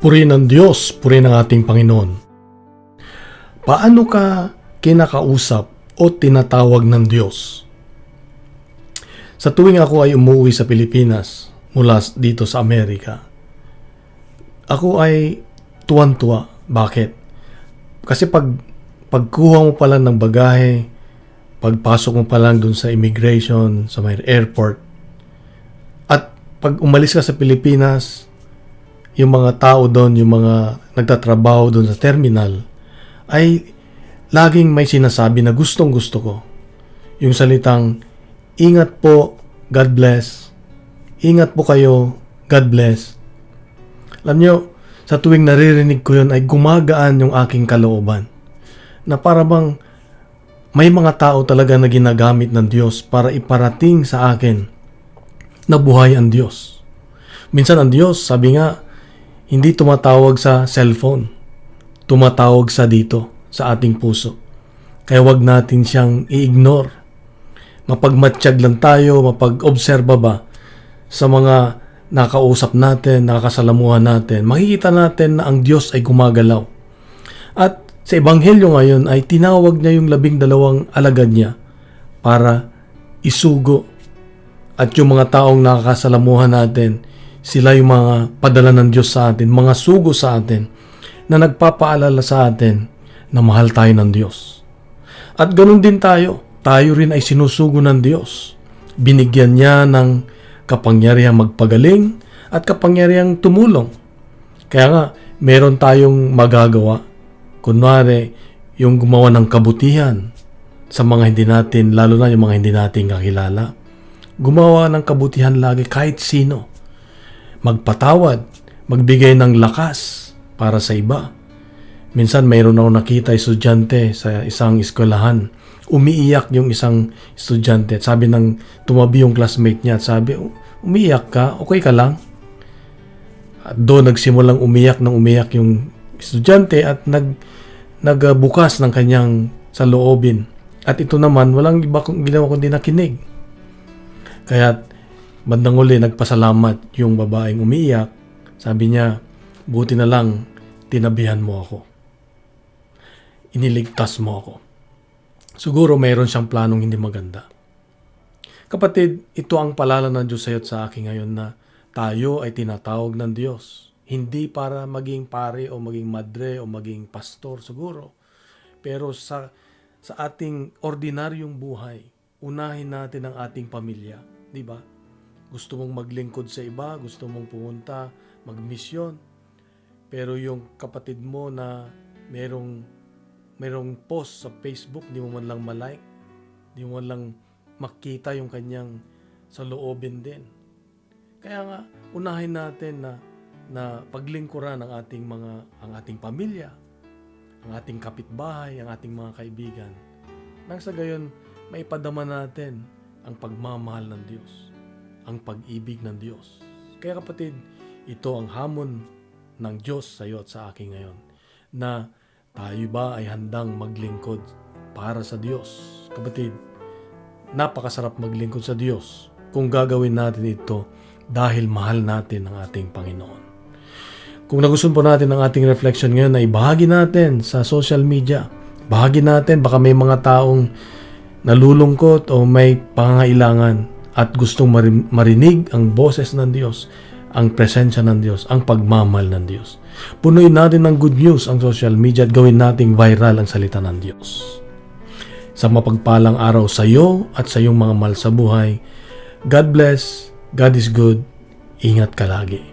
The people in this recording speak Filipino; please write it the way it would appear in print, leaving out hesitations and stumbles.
Purihin ng Diyos, purihin ng ating Panginoon. Paano ka kinakausap o tinatawag ng Diyos? Sa tuwing ako ay umuwi sa Pilipinas mula dito sa Amerika, ako ay tuwan-tuwa. Bakit? Kasi pagkuha mo pa lang ng bagahe, pagpasok mo pa lang dun sa immigration, sa may airport, at pag umalis ka sa Pilipinas, yung mga tao doon, yung mga nagtatrabaho doon sa terminal, ay laging may sinasabi na gustong-gusto ko. Yung salitang, ingat po, God bless. Ingat po kayo, God bless. Alam nyo, sa tuwing naririnig ko yun ay gumagaan yung aking kalooban. Na para bang may mga tao talaga na ginagamit ng Diyos para iparating sa akin na buhay ang Diyos. Minsan ang Diyos, sabi nga, hindi tumatawag sa cellphone. Tumatawag sa dito, sa ating puso. Kaya wag natin siyang i-ignore. Mapagmatsyag lang tayo, mapag-obserba ba sa mga nakausap natin, nakakasalamuhan natin. Makikita natin na ang Diyos ay gumagalaw. At sa Ebanghelyo ngayon ay tinawag niya yung 12 alagad niya para isugo. At yung mga taong nakakasalamuhan natin, sila yung mga padala ng Diyos sa atin, mga sugo sa atin, na nagpapaalala sa atin na mahal tayo ng Diyos. At ganun din tayo. Tayo rin ay sinusugo ng Diyos. Binigyan niya ng kapangyarihang magpagaling at kapangyarihang tumulong. Kaya nga, meron tayong magagawa. Kunwari, yung gumawa ng kabutihan sa mga hindi natin, lalo na yung mga hindi natin kakilala. Gumawa ng kabutihan lagi kahit sino. Magpatawad, magbigay ng lakas para sa iba. Minsan mayroon akong nakita estudyante sa isang eskwelahan. Umiiyak yung isang estudyante. Sabi ng tumabi yung classmate niya, sabi, umiiyak ka? Okay ka lang? At doon nagsimulang umiyak yung estudyante at nagbukas ng kanyang saloobin. At ito naman, walang iba kong ginawa kundi nakinig. Kaya bandang uli, nagpasalamat yung babaeng umiiyak. Sabi niya, buti na lang, tinabihan mo ako. Iniligtas mo ako. Siguro mayroon siyang planong hindi maganda. Kapatid, ito ang paalala ng Diyos sa iyo at sa akin ngayon na tayo ay tinatawag ng Diyos. Hindi para maging pare o maging madre o maging pastor siguro. Pero sa ating ordinaryong buhay, unahin natin ang ating pamilya. Di ba? Gusto mong maglingkod sa iba, gusto mong pumunta, magmisyon. Pero yung kapatid mo na merong post sa Facebook, di mo man lang malike, di mo man lang makita yung kanyang saloobin din. Kaya nga, unahin natin na paglingkuran ang ating pamilya, ang ating kapitbahay, ang ating mga kaibigan. Nang sa gayon, maipadama natin ang pagmamahal ng Diyos, ang pag-ibig ng Diyos. Kaya kapatid, ito ang hamon ng Diyos sa iyo at sa akin ngayon, na tayo ba ay handang maglingkod para sa Diyos? Kapatid, napakasarap maglingkod sa Diyos kung gagawin natin ito dahil mahal natin ang ating Panginoon. Kung nagustuhan po natin ang ating reflection ngayon, ay bahagi natin sa social media. Bahagi natin, baka may mga taong nalulungkot o may pangangailangan at gustong marinig ang boses ng Diyos, ang presensya ng Diyos, ang pagmamahal ng Diyos. Punuin natin ng good news ang social media at gawin nating viral ang salita ng Diyos. Sa mapagpalang araw sa iyo at sa iyong mga mahal sa buhay, God bless, God is good, ingat ka lagi.